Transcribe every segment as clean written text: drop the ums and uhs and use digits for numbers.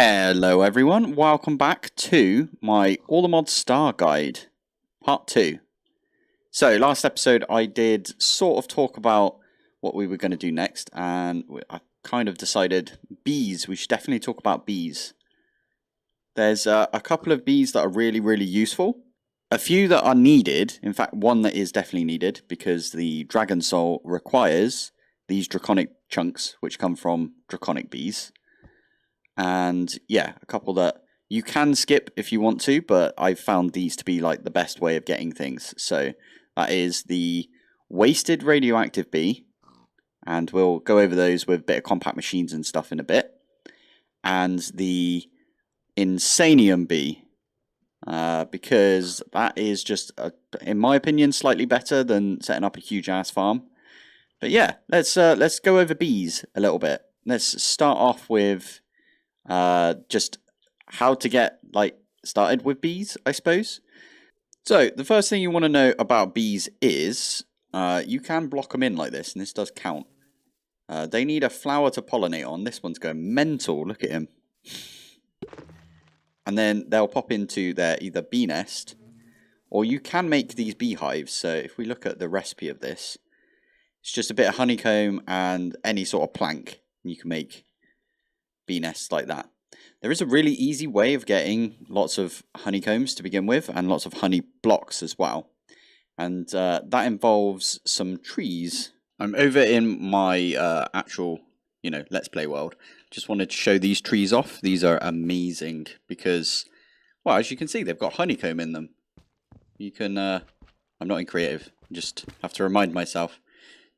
Hello everyone, welcome back to my All the Mods Star Guide, part 2. So last episode I did sort of talk about what we were going to do next, and I kind of decided bees, we should definitely talk about bees. There's a couple of bees that are really useful, a few that are needed, in fact one that is definitely needed because the Dragon Soul requires these draconic chunks which come from draconic bees. And yeah, a couple that you can skip if you want to, but I've found these to be like the best way of getting things. So that is the wasted radioactive bee, and we'll go over those with a bit of compact machines and stuff in a bit. And the insanium bee, because that is just, in my opinion, slightly better than setting up a huge ass farm. But yeah, let's go over bees a little bit. Let's start off with just how to get started with bees, I suppose. So the first thing you want to know about bees is you can block them in like this, and this does count. They need a flower to pollinate on. This one's going mental, look at him. And then they'll pop into their either bee nest, or you can make these beehives. So if we look at the recipe of this, it's just a bit of honeycomb and any sort of plank, and you can make bee nests like that. There is a really easy way of getting lots of honeycombs to begin with, and lots of honey blocks as well. And that involves some trees. I'm over in my actual, Let's Play world. Just wanted to show these trees off. These are amazing because, well, as you can see, they've got honeycomb in them. You can, I'm not in creative, just have to remind myself.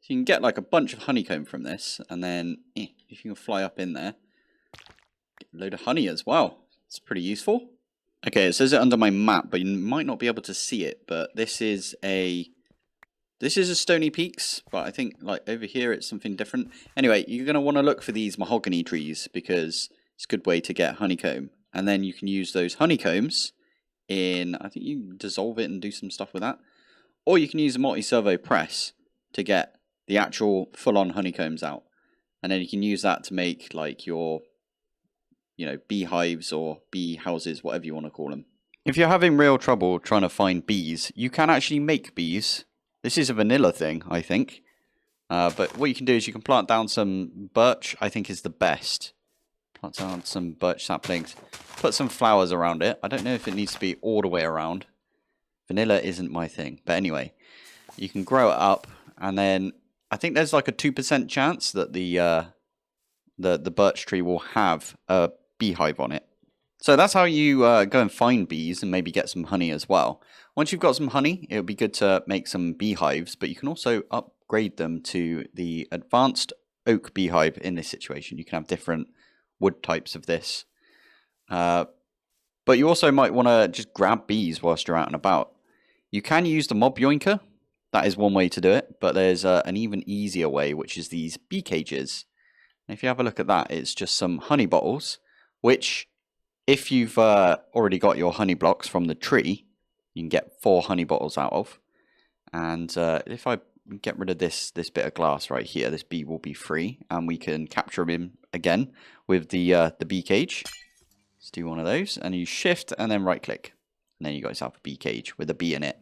So you can get like a bunch of honeycomb from this, and then if you can fly up in there, get a load of honey as well. It's pretty useful. Okay, it says it under my map, but you might not be able to see it. But this is a Stony Peaks, but I think like over here it's something different. Anyway, you're going to want to look for these mahogany trees because it's a good way to get honeycomb. And then you can use those honeycombs in, I think you can dissolve it and do some stuff with that. Or you can use a multi-servo press to get the actual full-on honeycombs out. And then you can use that to make like your, beehives or bee houses, whatever you want to call them. If you're having real trouble trying to find bees, you can actually make bees. This is a vanilla thing, I think. But what you can do is you can plant down some birch, I think is the best. Plant down some birch saplings. Put some flowers around it. I don't know if it needs to be all the way around. Vanilla isn't my thing. But anyway, you can grow it up. And then I think there's like a 2% chance that the birch tree will have a beehive on it. So that's how you go and find bees and maybe get some honey as well. Once you've got some honey, it would be good to make some beehives, but you can also upgrade them to the advanced oak beehive in this situation. You can have different wood types of this. But you also might want to just grab bees whilst you're out and about. You can use the mob yoinker. That is one way to do it, but there's an even easier way, which is these bee cages. And if you have a look at that, it's just some honey bottles, which if you've already got your honey blocks from the tree, you can get 4 honey bottles out of. And if I get rid of this bit of glass right here, this bee will be free, and we can capture him again with the bee cage. Let's do one of those, and you shift and then right click, and then you got yourself a bee cage with a bee in it.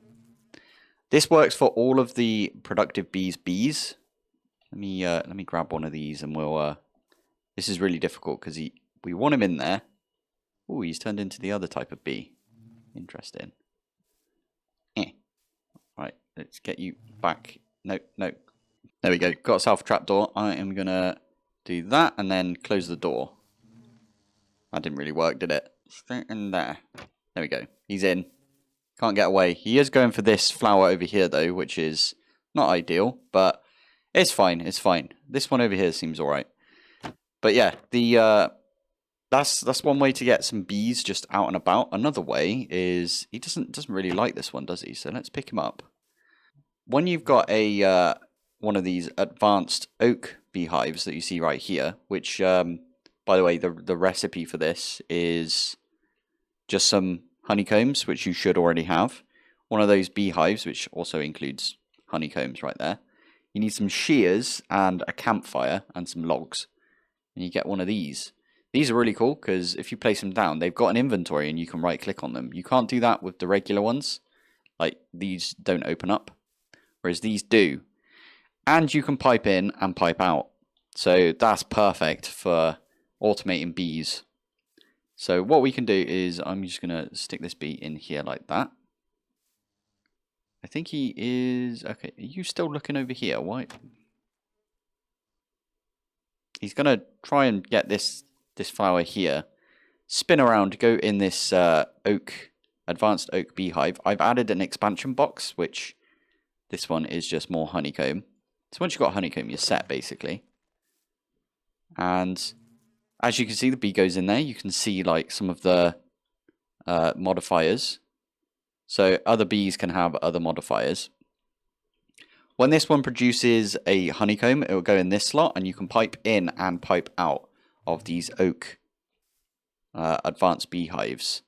This works for all of the productive bees. Let me grab one of these, and we'll. This is really difficult because we want him in there. Oh, he's turned into the other type of bee. Interesting. Right, let's get you back. No. There we go. Got a self-trap door. I am going to do that and then close the door. That didn't really work, did it? Straight in there. There we go. He's in. Can't get away. He is going for this flower over here, though, which is not ideal, but it's fine. It's fine. This one over here seems alright. But yeah, that's one way to get some bees just out and about. Another way is he doesn't really like this one, does he? So let's pick him up. When you've got a one of these advanced oak beehives that you see right here, which by the way, the recipe for this is just some honeycombs, which you should already have. One of those beehives, which also includes honeycombs right there. You need some shears and a campfire and some logs. And you get one of these. These are really cool because if you place them down, they've got an inventory and you can right click on them. You can't do that with the regular ones. Like, these don't open up, whereas these do. And you can pipe in and pipe out. So that's perfect for automating bees. So what we can do is, I'm just going to stick this bee in here like that. I think he is... Okay, are you still looking over here? Why? He's going to try and get this flower here. Spin around, go in this advanced oak beehive. I've added an expansion box, which this one is just more honeycomb. So once you've got honeycomb, you're set, basically. And as you can see, the bee goes in there. You can see like some of the modifiers. So other bees can have other modifiers. When this one produces a honeycomb, it will go in this slot, and you can pipe in and pipe out of these oak advanced beehives.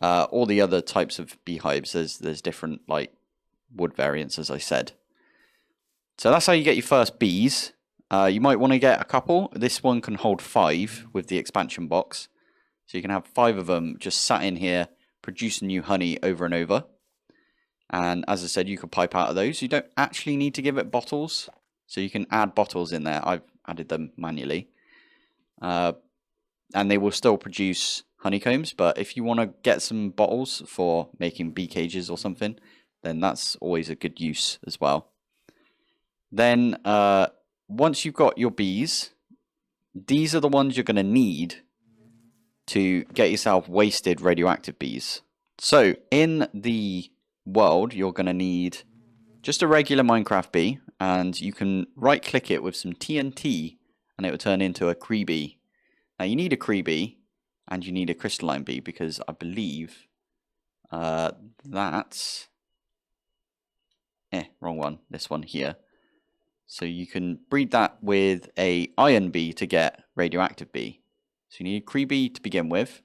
All the other types of beehives, there's different like wood variants, as I said. So that's how you get your first bees. You might want to get a couple. This one can hold 5 with the expansion box. So you can have 5 of them just sat in here, producing new honey over and over. And as I said, you can pipe out of those. You don't actually need to give it bottles. So you can add bottles in there. I've added them manually. And they will still produce honeycombs. But if you want to get some bottles for making bee cages or something, then that's always a good use as well. Then once you've got your bees, these are the ones you're going to need to get yourself wasted radioactive bees. So in the world, you're going to need just a regular Minecraft bee, and you can right click it with some TNT and it will turn into a Cree bee. Now you need a Cree bee and you need a crystalline bee, because I believe that's wrong one, this one here. So you can breed that with a iron bee to get radioactive bee. So you need a Cree bee to begin with.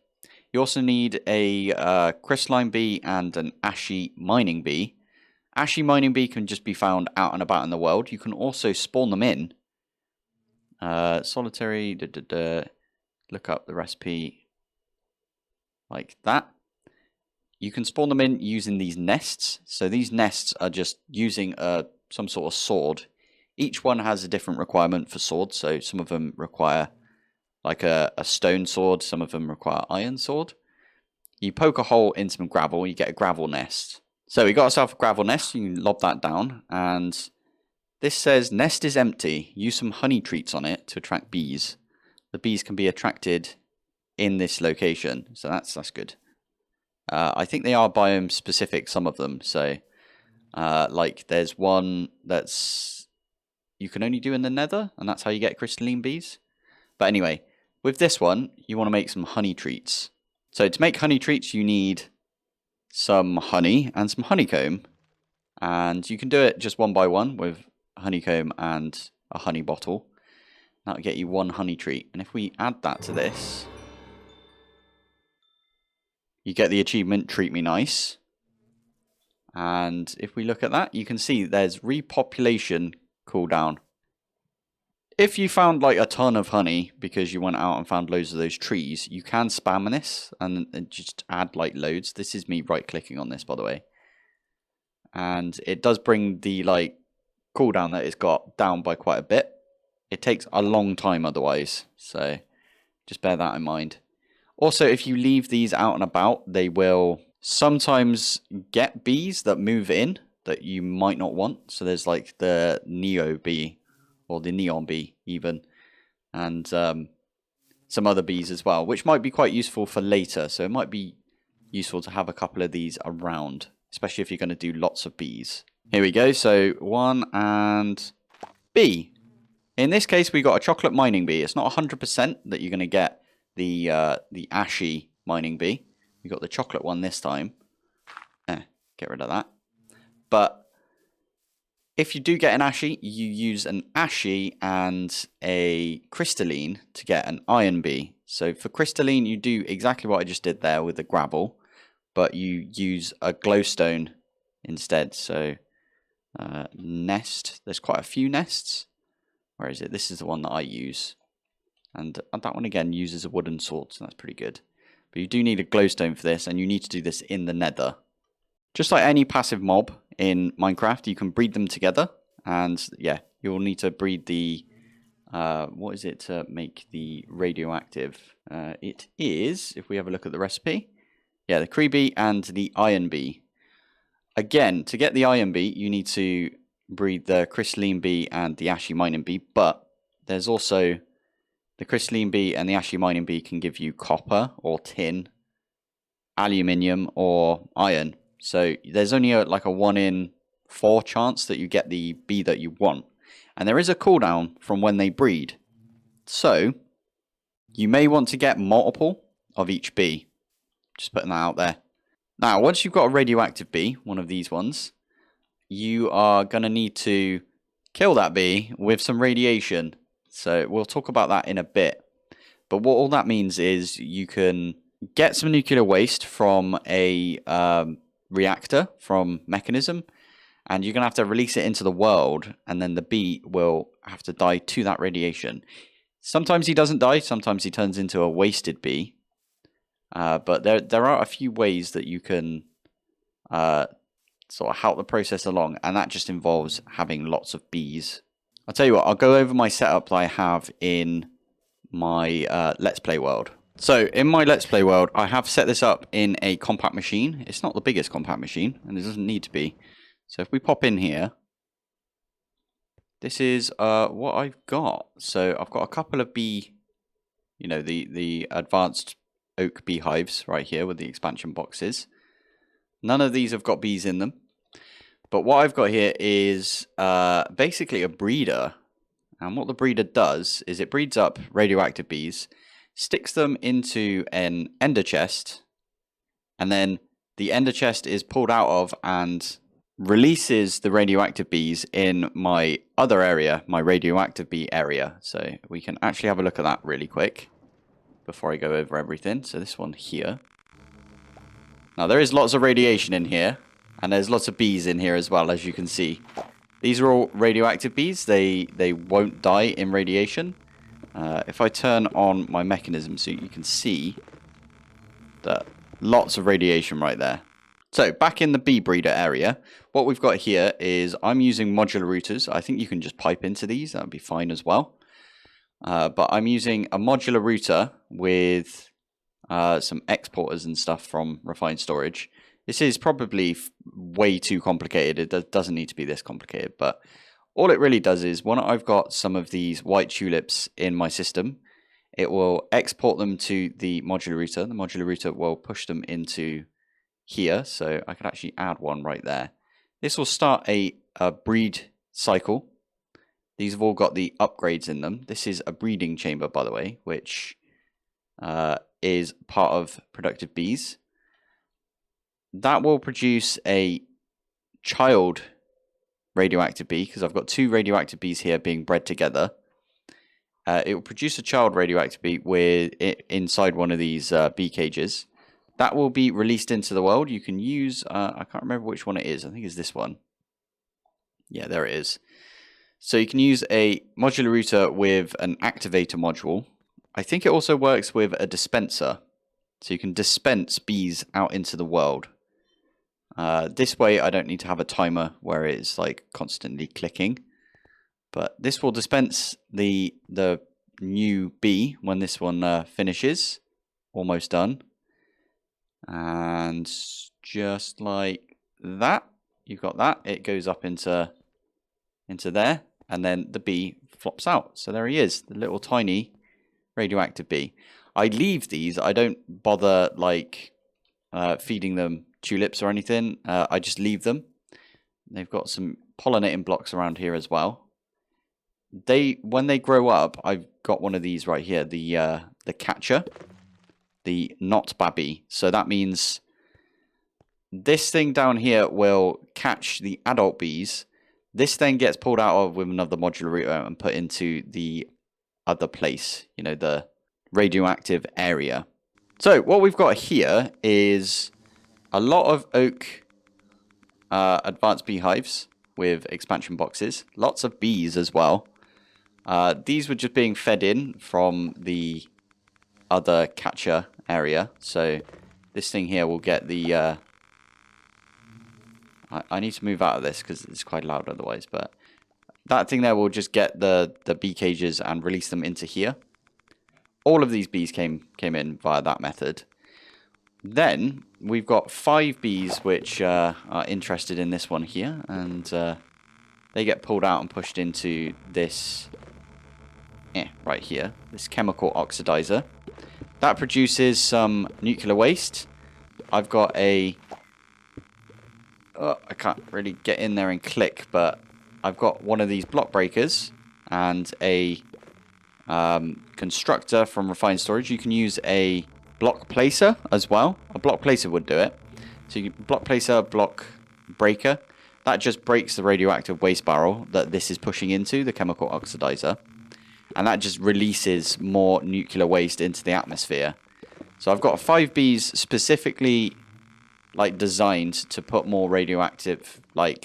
You also need a crystalline bee and an ashy mining bee. Ashy mining bee can just be found out and about in the world. You can also spawn them in. Solitary, look up the recipe like that. You can spawn them in using these nests. So these nests are just using some sort of sword. Each one has a different requirement for swords. So some of them require like a stone sword. Some of them require iron sword. You poke a hole in some gravel, you get a gravel nest. So we got ourselves a gravel nest. You can lob that down. And this says nest is empty. Use some honey treats on it to attract bees. The bees can be attracted in this location. So that's good. I think they are biome specific, some of them. So like there's one that's you can only do in the nether, and that's how you get crystalline bees. But anyway, with this one, you want to make some honey treats. So to make honey treats, you need some honey and some honeycomb. And you can do it just one by one with honeycomb and a honey bottle. That'll get you 1 honey treat. And if we add that to this, you get the achievement, Treat Me Nice. And if we look at that, you can see there's repopulation cooldown. If you found like a ton of honey because you went out and found loads of those trees, you can spam this and just add like loads. This is me right clicking on this, by the way. And it does bring the like cooldown that it's got down by quite a bit. It takes a long time otherwise, so just bear that in mind. Also, if you leave these out and about, they will sometimes get bees that move in that you might not want. So there's like the Neo bee, or the neon bee even, and some other bees as well, which might be quite useful for later. So it might be useful to have a couple of these around, especially if you're going to do lots of bees. Here we go. So 1 and bee. In this case, we got a chocolate mining bee. It's not 100% that you're going to get the ashy mining bee. We got the chocolate one this time. Get rid of that. But if you do get an ashy, you use an ashy and a crystalline to get an iron bee. So for crystalline, you do exactly what I just did there with the gravel, but you use a glowstone instead. So nest, there's quite a few nests. Where is it? This is the one that I use. And that one again uses a wooden sword, so that's pretty good. But you do need a glowstone for this, and you need to do this in the nether. Just like any passive mob in Minecraft, you can breed them together. And yeah, you'll need to breed the... what is it to make the radioactive? It is, if we have a look at the recipe, yeah, the Cree bee and the iron bee. Again, to get the iron bee, you need to breed the crystalline bee and the ashy mining bee, but there's also the crystalline bee and the ashy mining bee can give you copper or tin, aluminium or iron. So there's only like a 1 in 4 chance that you get the bee that you want. And there is a cooldown from when they breed. So you may want to get multiple of each bee. Just putting that out there. Now, once you've got a radioactive bee, one of these ones, you are going to need to kill that bee with some radiation. So we'll talk about that in a bit. But what all that means is you can get some nuclear waste from a reactor, from Mechanism, and you're going to have to release it into the world, and then the bee will have to die to that radiation. Sometimes he doesn't die, sometimes he turns into a wasted bee. But there are a few ways that you can sort of help the process along, and that just involves having lots of bees. I'll tell you what, I'll go over my setup that I have in my Let's Play world. So in my Let's Play world, I have set this up in a compact machine. It's not the biggest compact machine, and it doesn't need to be. So if we pop in here, this is what I've got. So I've got a couple of bee, you know, the advanced oak beehives right here with the expansion boxes. None of these have got bees in them. But what I've got here is basically a breeder. And what the breeder does is it breeds up radioactive bees, sticks them into an ender chest, and then the ender chest is pulled out of and releases the radioactive bees in my other area, my radioactive bee area. So we can actually have a look at that really quick before I go over everything. So this one here. Now there is lots of radiation in here, and there's lots of bees in here as well, as you can see. These are all radioactive bees. They won't die in radiation. If I turn on my Mechanism suit, you can see that lots of radiation right there. So back in the bee breeder area, what we've got here is I'm using modular routers. I think you can just pipe into these. That would be fine as well. But I'm using a modular router with some exporters and stuff from Refined Storage. This is probably way too complicated. It doesn't need to be this complicated, but all it really does is when I've got some of these white tulips in my system, it will export them to the modular router. The modular router will push them into here, so I could actually add one right there. This will start a breed cycle. These have all got the upgrades in them. This is a breeding chamber, by the way, which is part of productive bees. That will produce a child radioactive bee, because I've got 2 radioactive bees here being bred together. It will produce a child radioactive bee with it inside one of these bee cages. That will be released into the world. You can use, I can't remember which one it is. I think it's this one. Yeah, there it is. So you can use a modular router with an activator module. I think it also works with a dispenser. So you can dispense bees out into the world. This way I don't need to have a timer where it's like constantly clicking. But this will dispense the new bee when this one finishes. Almost done. And just like that, you've got that. It goes up into there, and then the bee flops out. So there he is, the little tiny radioactive bee. I leave these. I don't bother like feeding them tulips or anything. I just leave them. They've got some pollinating blocks around here as well. When they grow up, I've got one of these right here, the catcher. The not babby. So that means this thing down here will catch the adult bees. This then gets pulled out of with another modular router and put into the other place, you know, the radioactive area. So what we've got here is a lot of oak advanced beehives with expansion boxes. Lots of bees as well. These were just being fed in from the other catcher area. So this thing here will get the... I need to move out of this because it's quite loud otherwise. But that thing there will just get the bee cages and release them into here. All of these bees came in via that method. Then we've got 5 bees which are interested in this one here. And they get pulled out and pushed into this... right here, this chemical oxidizer. That produces some nuclear waste. I've got a... I can't really get in there and click, but I've got one of these block breakers and a constructor from refined storage. You can use a block placer as well. A block placer would do it. So you can block placer, block breaker. That just breaks the radioactive waste barrel that this is pushing into, the chemical oxidizer. And that just releases more nuclear waste into the atmosphere. So I've got 5 bees specifically designed to put more radioactive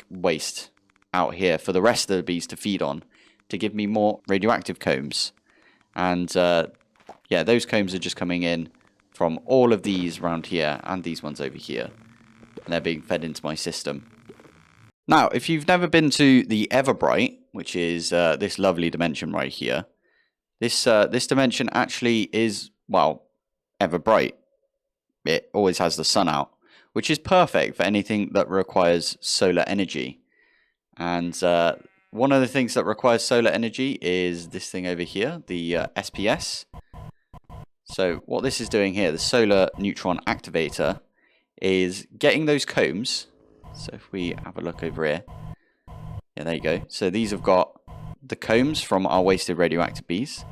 waste out here for the rest of the bees to feed on, to give me more radioactive combs. And yeah, those combs are just coming in from all of these around here and these ones over here. And they're being fed into my system. Now, if you've never been to the Everbright, which is this lovely dimension right here, this dimension actually is, well, ever bright. It always has the sun out, which is perfect for anything that requires solar energy. And one of the things that requires solar energy is this thing over here, the SPS. So what this is doing here, the solar neutron activator, is getting those combs. So if we have a look over here, yeah, there you go. So these have got the combs from our wasted radioactive bees.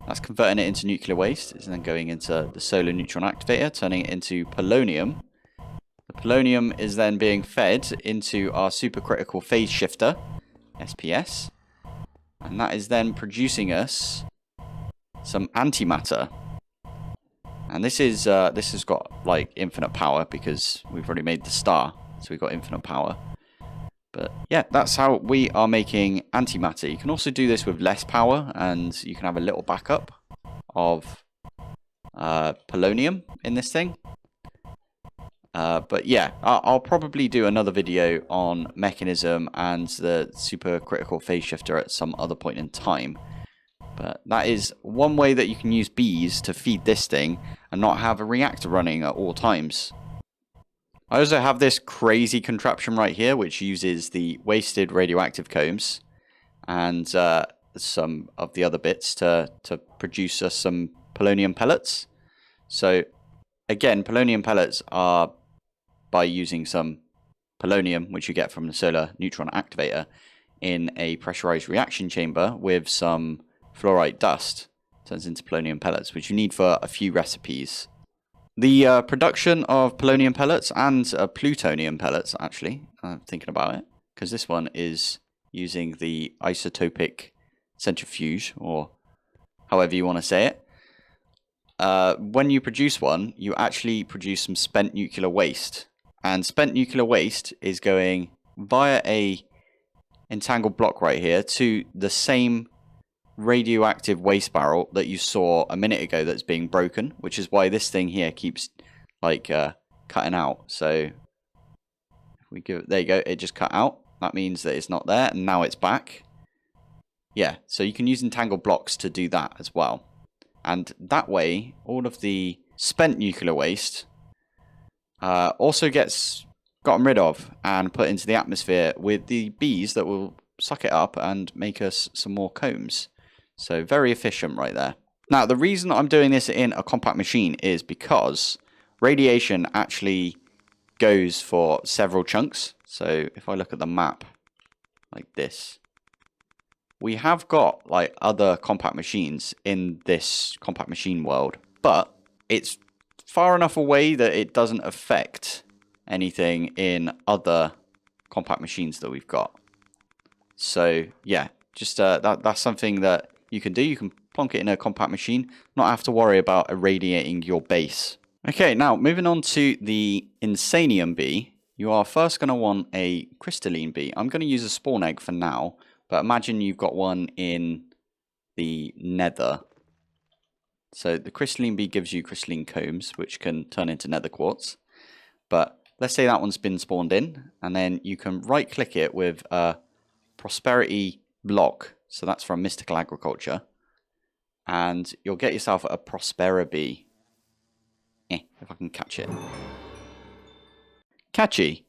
That's converting it into nuclear waste. It's then going into the solar neutron activator, turning it into polonium. The polonium is then being fed into our supercritical phase shifter, SPS. And that is then producing us some antimatter. And this has got infinite power because we've already made the star. So we've got infinite power. But yeah, that's how we are making antimatter. You can also do this with less power, and you can have a little backup of polonium in this thing. But yeah, I'll probably do another video on mechanism and the supercritical phase shifter at some other point in time. But that is one way that you can use bees to feed this thing and not have a reactor running at all times. I also have this crazy contraption right here, which uses the wasted radioactive combs and some of the other bits to produce us some polonium pellets. So again, polonium pellets are by using some polonium, which you get from the solar neutron activator, in a pressurized reaction chamber with some fluorite dust. Turns into polonium pellets, which you need for a few recipes. The production of polonium pellets and plutonium pellets, actually, I'm thinking about it, because this one is using the isotopic centrifuge, or however you want to say it. When you produce one, you actually produce some spent nuclear waste. And spent nuclear waste is going via a entangled block right here to the same radioactive waste barrel that you saw a minute ago that's being broken, which is why this thing here keeps cutting out. So if we give it, there you go, it just cut out. That means that it's not there, and now it's back. Yeah, so you can use entangled blocks to do that as well. And that way, all of the spent nuclear waste also gets gotten rid of and put into the atmosphere with the bees that will suck it up and make us some more combs. So very efficient right there. Now, the reason I'm doing this in a compact machine is because radiation actually goes for several chunks. So if I look at the map like this, we have got other compact machines in this compact machine world, but it's far enough away that it doesn't affect anything in other compact machines that we've got. So yeah, just that's something that you can do. You can plonk it in a compact machine, not have to worry about irradiating your base. Okay, now moving on to the Insanium bee. You are first going to want a crystalline bee. I'm going to use a spawn egg for now, but imagine you've got one in the nether. So the crystalline bee gives you crystalline combs, which can turn into nether quartz. But let's say that one's been spawned in, and then you can right click it with a prosperity block. So that's from mystical agriculture. And you'll get yourself a Prospera bee. If I can catch it. Catchy.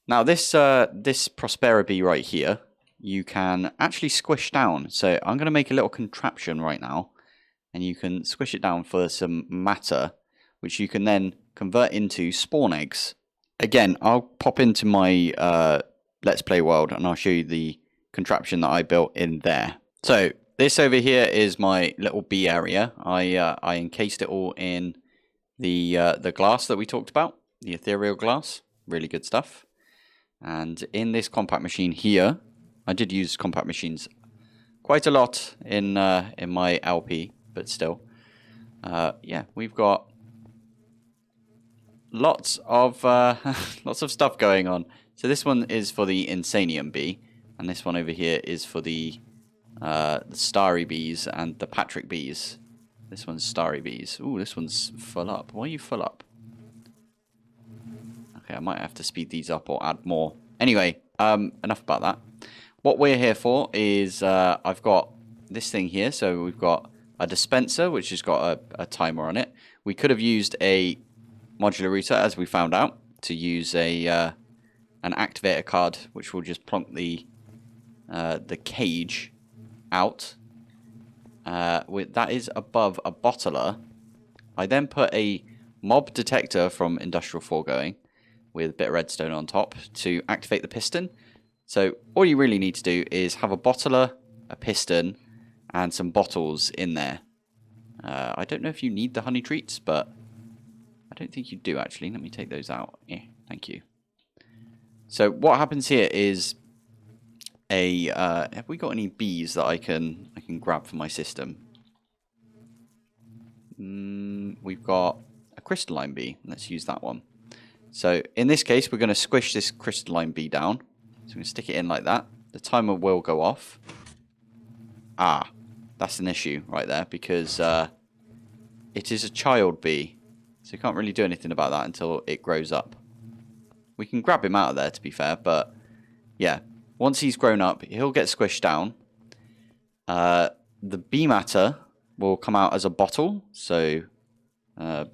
Now this Prospera bee right here, you can actually squish down. So I'm going to make a little contraption right now. And you can squish it down for some matter, which you can then convert into spawn eggs. Again, I'll pop into my Let's Play world and I'll show you the contraption that I built in there. So this over here is my little bee area. I encased it all in the glass that we talked about, the ethereal glass. Really good stuff. And in this compact machine here, I did use compact machines quite a lot in my LP, but still, yeah, we've got lots of lots of stuff going on. So this one is for the Insanium bee, and this one over here is for the Starry bees and the Patrick bees. This one's Starry bees. Ooh, this one's full up. Why are you full up? Okay, I might have to speed these up or add more. Anyway, enough about that. What we're here for is I've got this thing here. So we've got a dispenser, which has got a timer on it. We could have used a modular router, as we found out, to use an activator card, which will just plonk the cage out. That is above a bottler. I then put a mob detector from Industrial Foregoing with a bit of redstone on top to activate the piston. So all you really need to do is have a bottler, a piston, and some bottles in there. I don't know if you need the honey treats, but I don't think you do actually. Let me take those out. Yeah, thank you. So what happens here is have we got any bees that I can grab for my system? We've got a crystalline bee. Let's use that one. So in this case, we're going to squish this crystalline bee down. So I'm going to stick it in like that. The timer will go off. Ah, that's an issue right there because it is a child bee. So you can't really do anything about that until it grows up. We can grab him out of there, to be fair, but yeah. Once he's grown up, he'll get squished down. The bee matter will come out as a bottle. So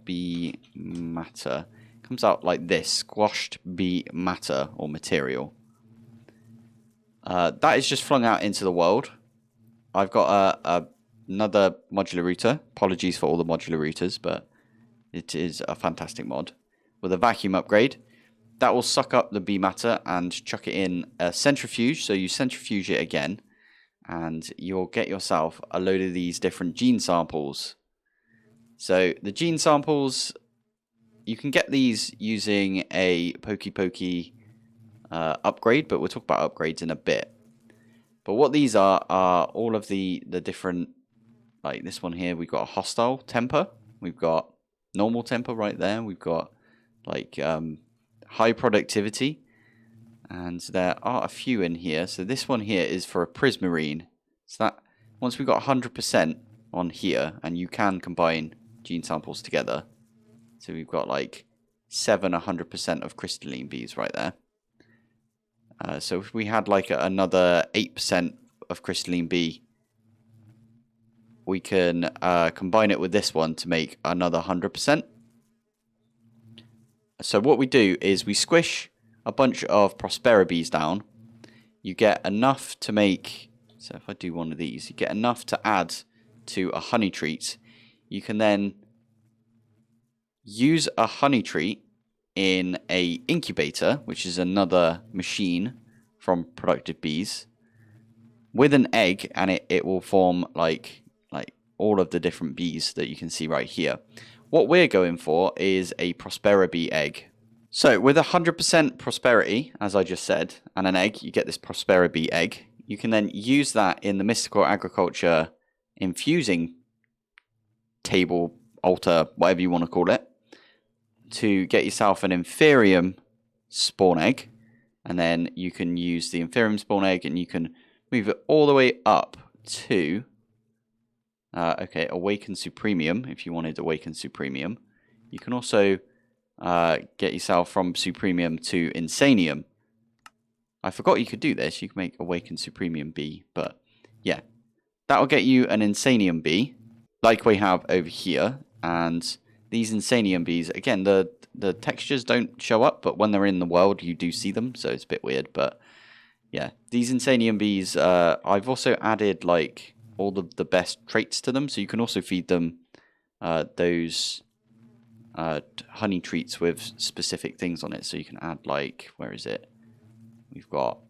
bee matter comes out like this, squashed bee matter or material. That is just flung out into the world. I've got another modular router. Apologies for all the modular routers, but it is a fantastic mod. With a vacuum upgrade, that will suck up the bee matter and chuck it in a centrifuge. So you centrifuge it again, and you'll get yourself a load of these different gene samples. So the gene samples, you can get these using a Pokey upgrade, but we'll talk about upgrades in a bit. But what these are all of the different, like this one here, we've got a hostile temper, we've got normal temper right there, we've got like high productivity, and there are a few in here. So this one here is for a prismarine. So that once we've got 100% on here, and you can combine gene samples together. So we've got like 100% of crystalline bees right there. So if we had like another 8% of crystalline bee, we can combine it with this one to make another 100%. So what we do is we squish a bunch of Prospera bees down. You get enough to make, so if I do one of these, you get enough to add to a honey treat. You can then use a honey treat in a incubator, which is another machine from productive bees, with an egg, and it will form like all of the different bees that you can see right here. What we're going for is a Prospera bee egg. So with 100% prosperity, as I just said, and an egg, you get this Prospera bee egg. You can then use that in the mystical agriculture infusing table, altar, whatever you want to call it, to get yourself an Inferium spawn egg, and then you can use the Inferium spawn egg and you can move it all the way up to Okay, Awaken Supremium, if you wanted Awaken Supremium. You can also get yourself from Supremium to Insanium. I forgot you could do this. You can make Awaken Supremium B, but yeah. That'll get you an Insanium bee, like we have over here. And these Insanium bees, again, the textures don't show up, but when they're in the world, you do see them, so it's a bit weird. But yeah, these Insanium bees, I've also added like all the best traits to them, so you can also feed them those honey treats with specific things on it. So you can add like, where is it? We've got,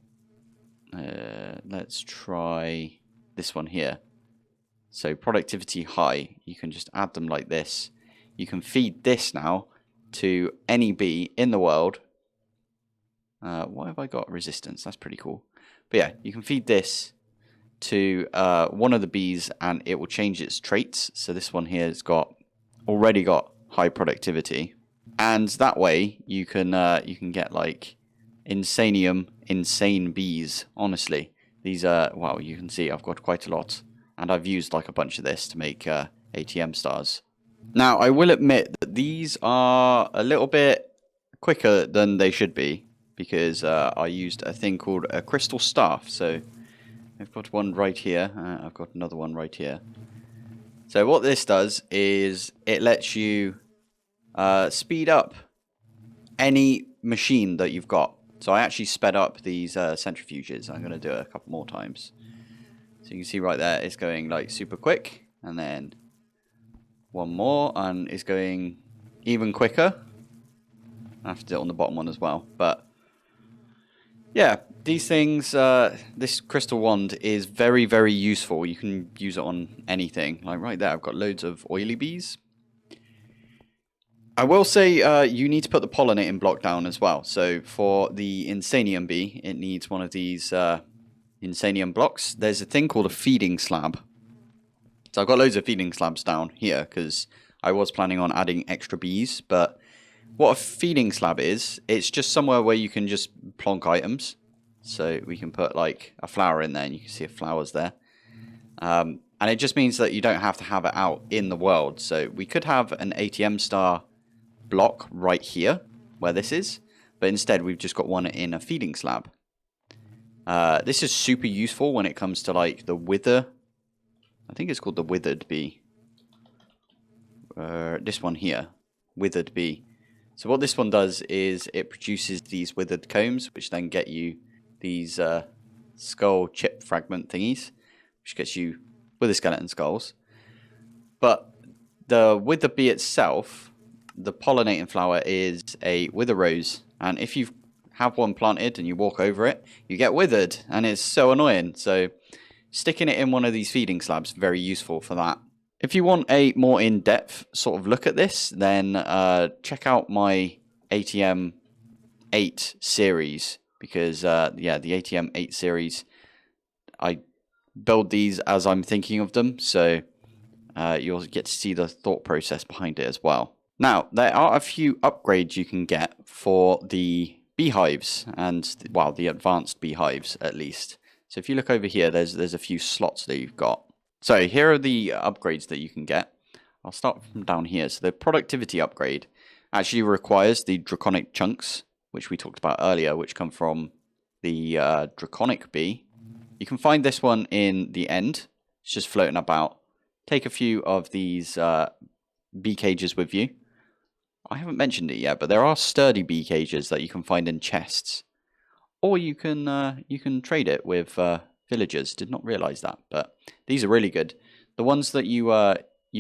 let's try this one here. So productivity high, you can just add them like this. You can feed this now to any bee in the world. Why have I got resistance? That's pretty cool. But yeah, you can feed this to one of the bees and it will change its traits. So this one here has already got high productivity, and that way you can get like insane bees. Honestly, these are, well, you can see I've got quite a lot, and I've used like a bunch of this to make ATM stars. Now I will admit that these are a little bit quicker than they should be, because I used a thing called a crystal staff. So I've got one right here, I've got another one right here. So what this does is it lets you speed up any machine that you've got. So I actually sped up these centrifuges. I'm going to do it a couple more times. So you can see right there, it's going like super quick. And then one more, and it's going even quicker. I have to do it on the bottom one as well. But yeah, these things, this crystal wand is very, very useful. You can use it on anything. Like right there, I've got loads of oily bees. I will say you need to put the pollinating block down as well. So for the Insanium bee, it needs one of these Insanium blocks. There's a thing called a feeding slab. So I've got loads of feeding slabs down here because I was planning on adding extra bees. But what a feeding slab is, it's just somewhere where you can just plonk items. So we can put like a flower in there and you can see if flowers there. And it just means that you don't have to have it out in the world. So we could have an ATM Star block right here where this is, but instead we've just got one in a feeding slab. This is super useful when it comes to like the wither. I think it's called the withered bee. This one here, withered bee. So what this one does is it produces these withered combs, which then get you these skull chip fragment thingies, which gets you wither skeleton skulls. But the wither bee itself, the pollinating flower, is a wither rose, and if you have one planted and you walk over it, you get withered, and it's so annoying. So sticking it in one of these feeding slabs, very useful for that. If you want a more in-depth sort of look at this, then check out my ATM 8 series, because yeah, the ATM 8 series, I build these as I'm thinking of them, so you'll get to see the thought process behind it as well. Now, there are a few upgrades you can get for the beehives, and, well, the advanced beehives at least. So if you look over here, there's a few slots that you've got. So here are the upgrades that you can get. I'll start from down here. So the productivity upgrade actually requires the draconic chunks, which we talked about earlier, which come from the draconic bee. You can find this one in the end. It's just floating about. Take a few of these bee cages with you. I haven't mentioned it yet, but there are sturdy bee cages that you can find in chests, or you can trade it with villagers. Did not realize that, but these are really good. The ones that you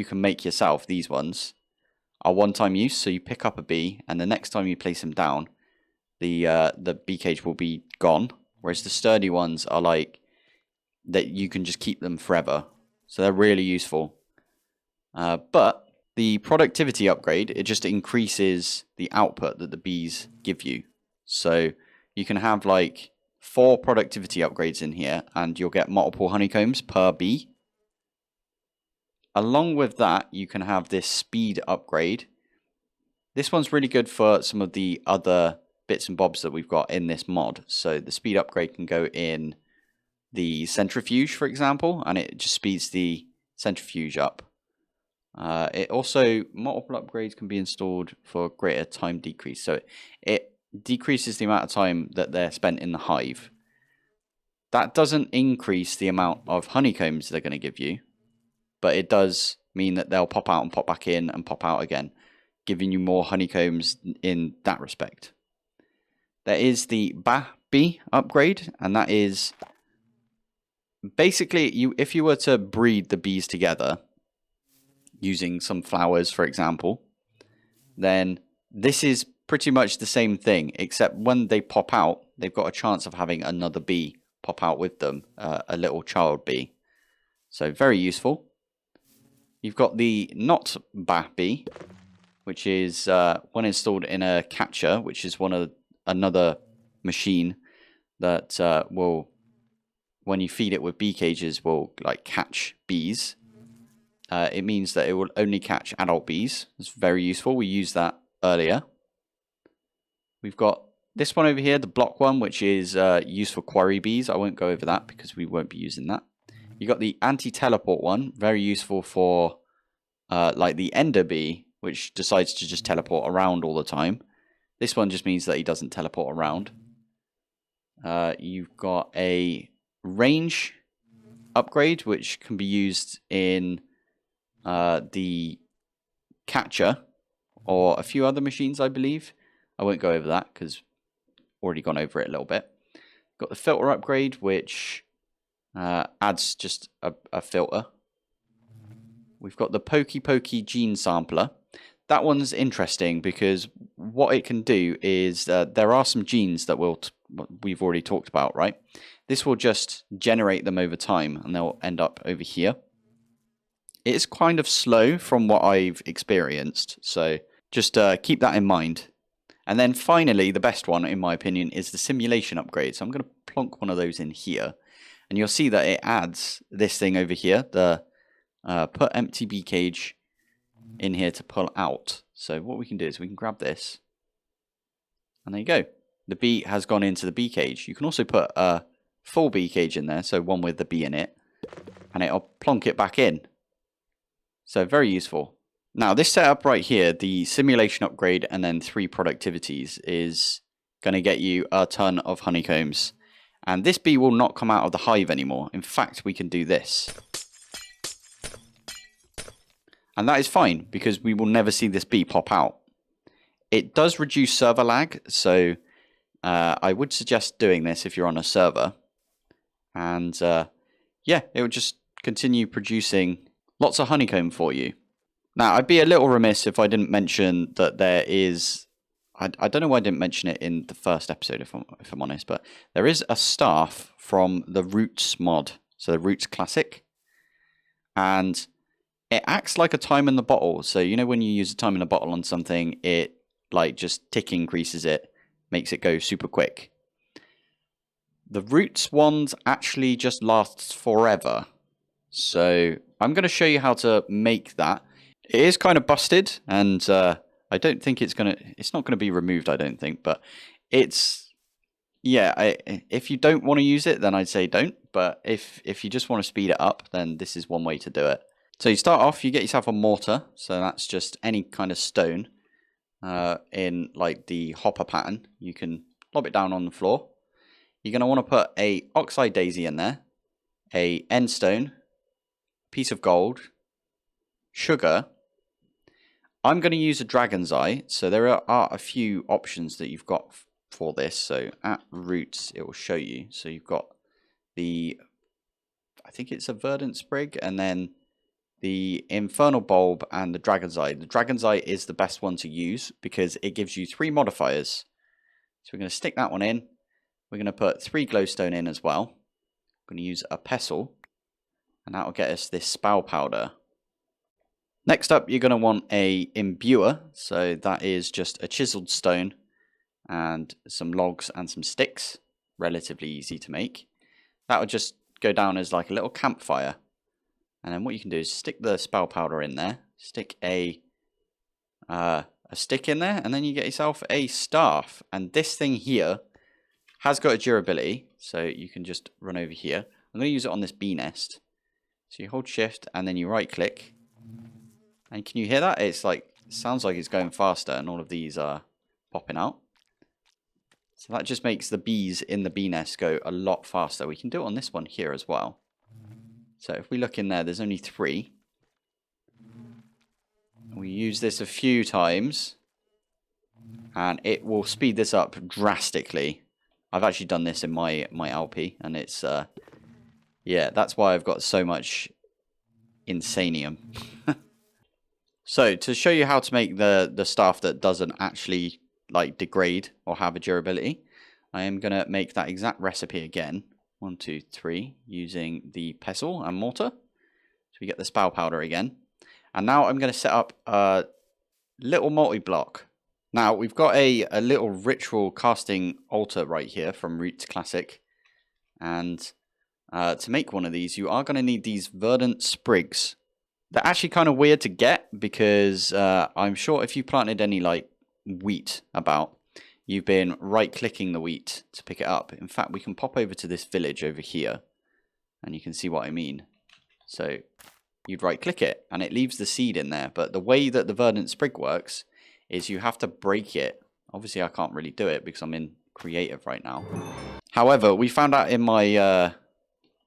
can make yourself, these ones, are one-time use. So you pick up a bee, and the next time you place them down, the bee cage will be gone. Whereas the sturdy ones are like that you can just keep them forever. So they're really useful. But the productivity upgrade, it just increases the output that the bees give you. So you can have like 4 productivity upgrades in here, and you'll get multiple honeycombs per bee. Along with that, you can have this speed upgrade. This one's really good for some of the other bits and bobs that we've got in this mod. So the speed upgrade can go in the centrifuge, for example, and it just speeds the centrifuge up. It also, multiple upgrades can be installed for greater time decrease. So it decreases the amount of time that they're spent in the hive. That doesn't increase the amount of honeycombs they're going to give you, but it does mean that they'll pop out and pop back in and pop out again, giving you more honeycombs in that respect. There is the bee upgrade, and that is basically if you were to breed the bees together using some flowers, for example, then this is pretty much the same thing, except when they pop out, they've got a chance of having another bee pop out with them, a little child bee. So very useful. You've got the not bee, which is when installed in a catcher, which is another machine that will, when you feed it with bee cages, will like catch bees. It means that it will only catch adult bees. It's very useful. We used that earlier. We've got this one over here, the block one, which is used for quarry bees. I won't go over that because we won't be using that. You got the anti-teleport one, very useful for like the ender bee, which decides to just teleport around all the time. This one just means that he doesn't teleport around. You've got a range upgrade, which can be used in the catcher or a few other machines, I believe. I won't go over that because already gone over it a little bit. Got the filter upgrade, which adds just a filter. We've got the Pokey gene sampler. That one's interesting because what it can do is there are some genes that we've already talked about, right? This will just generate them over time and they'll end up over here. It is kind of slow from what I've experienced, so just keep that in mind. And then finally, the best one, in my opinion, is the simulation upgrade. So I'm going to plonk one of those in here. And you'll see that it adds this thing over here, the put empty bee cage in here to pull out. So what we can do is we can grab this. And there you go. The bee has gone into the bee cage. You can also put a full bee cage in there, so one with the bee in it. And it'll plonk it back in. So very useful. Now this setup right here, the simulation upgrade and then 3 productivities, is going to get you a ton of honeycombs. And this bee will not come out of the hive anymore. In fact, we can do this. And that is fine because we will never see this bee pop out. It does reduce server lag, so I would suggest doing this if you're on a server. And yeah, it will just continue producing lots of honeycomb for you. Now, I'd be a little remiss if I didn't mention that there is... I don't know why I didn't mention it in the first episode, if I'm honest, but there is a staff from the Roots mod, so the Roots Classic. And it acts like a time in the bottle. So, you know when you use a time in a bottle on something, it like just tick increases it, makes it go super quick. The Roots ones actually just lasts forever. So I'm going to show you how to make that. It is kind of busted, and I don't think it's not going to be removed, I don't think, but it's, yeah, if you don't want to use it, then I'd say don't, but if you just want to speed it up, then this is one way to do it. So you start off, you get yourself a mortar, so that's just any kind of stone in like the hopper pattern. You can lob it down on the floor. You're going to want to put a oxide daisy in there, a end stone, piece of gold, sugar. I'm going to use a dragon's eye, so there are a few options that you've got for this. So at Roots, it will show you. So you've got the, I think it's a verdant sprig, and then the infernal bulb and the dragon's eye. The dragon's eye is the best one to use because it gives you 3 modifiers. So we're going to stick that one in. We're going to put 3 glowstone in as well. I'm going to use a pestle, and that will get us this spell powder. Next up, you're going to want a imbuer, so that is just a chiseled stone and some logs and some sticks, relatively easy to make. That would just go down as like a little campfire. And then what you can do is stick the spell powder in there, stick a stick in there, and then you get yourself a staff. And this thing here has got a durability, so you can just run over here. I'm going to use it on this bee nest. So you hold shift and then you right click. And can you hear that? It's like, sounds like it's going faster and all of these are popping out. So that just makes the bees in the bee nest go a lot faster. We can do it on this one here as well. So if we look in there, there's only 3. We use this a few times and it will speed this up drastically. I've actually done this in my LP and it's, yeah, that's why I've got so much insanium. So to show you how to make the staff that doesn't actually like degrade or have a durability, I am going to make that exact recipe again. 1, 2, 3, using the pestle and mortar. So we get the spell powder again. And now I'm going to set up a little multi-block. Now we've got a little ritual casting altar right here from Roots Classic. And to make one of these, you are going to need these verdant sprigs. They're actually kind of weird to get because I'm sure if you planted any like wheat about, you've been right-clicking the wheat to pick it up. In fact, we can pop over to this village over here, and you can see what I mean. So you'd right-click it, and it leaves the seed in there. But the way that the verdant sprig works is you have to break it. Obviously, I can't really do it because I'm in creative right now. However, we found out in my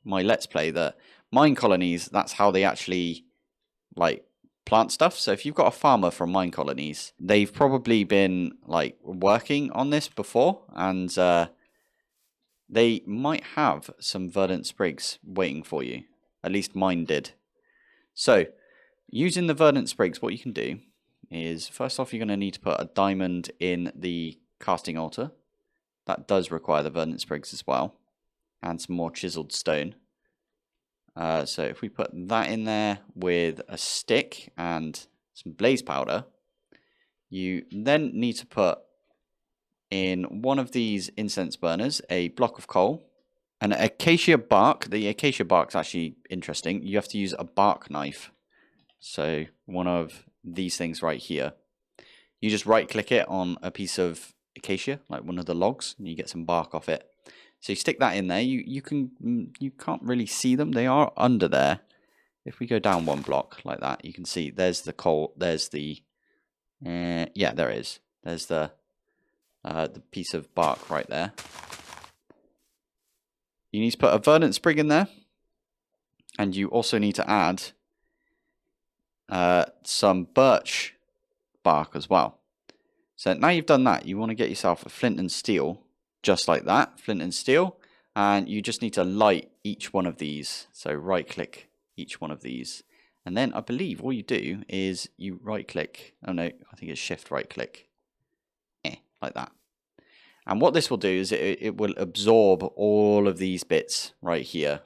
my Let's Play that mine colonies, that's how they actually like plant stuff. So if you've got a farmer from mine colonies, they've probably been like working on this before, and they might have some verdant sprigs waiting for you. At least mine did. So using the verdant sprigs, what you can do is first off, you're going to need to put a diamond in the casting altar. That does require the verdant sprigs as well, and some more chiseled stone. So if we put that in there with a stick and some blaze powder, you then need to put in one of these incense burners a block of coal, an acacia bark. The acacia bark's actually interesting. You have to use a bark knife. So one of these things right here. You just right click it on a piece of acacia, like one of the logs, and you get some bark off it. So you stick that in there. You can't really see them. They are under there. If we go down one block like that, you can see there's the coal. There's the yeah, there it is. There's the piece of bark right there. You need to put a verdant sprig in there, and you also need to add some birch bark as well. So now you've done that, you want to get yourself a flint and steel. Just like that, flint and steel, and you just need to light each one of these. So right click each one of these, and then I believe all you do is you right click, oh no, I think it's shift right click, like that. And what this will do is it will absorb all of these bits right here,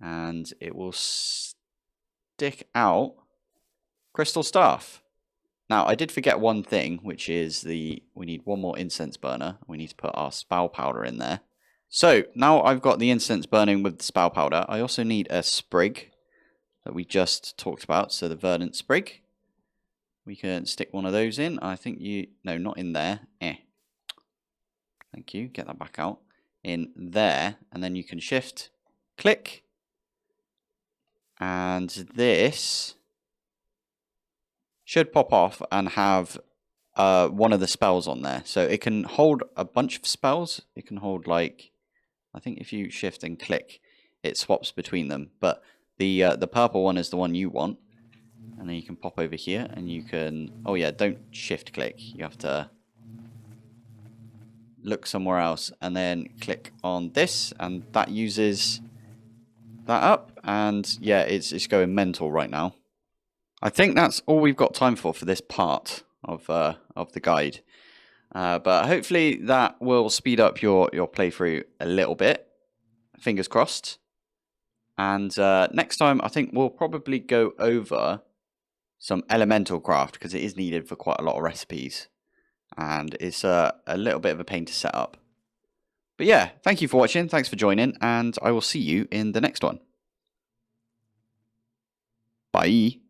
and it will stick out crystal staff. Now, I did forget one thing, which is we need one more incense burner. We need to put our spell powder in there. So, now I've got the incense burning with the spell powder. I also need a sprig that we just talked about. So, the verdant sprig. We can stick one of those in. I think no, not in there. Thank you. Get that back out. In there. And then you can shift, click. And this should pop off and have one of the spells on there. So it can hold a bunch of spells. It can hold like, I think if you shift and click, it swaps between them. But the purple one is the one you want. And then you can pop over here and you can, oh yeah, don't shift click. You have to look somewhere else and then click on this, and that uses that up. And yeah, it's going mental right now. I think that's all we've got time for this part of the guide. But hopefully that will speed up your playthrough a little bit. Fingers crossed. And next time I think we'll probably go over some elemental craft, because it is needed for quite a lot of recipes. And it's a little bit of a pain to set up. But yeah, thank you for watching. Thanks for joining. And I will see you in the next one. Bye.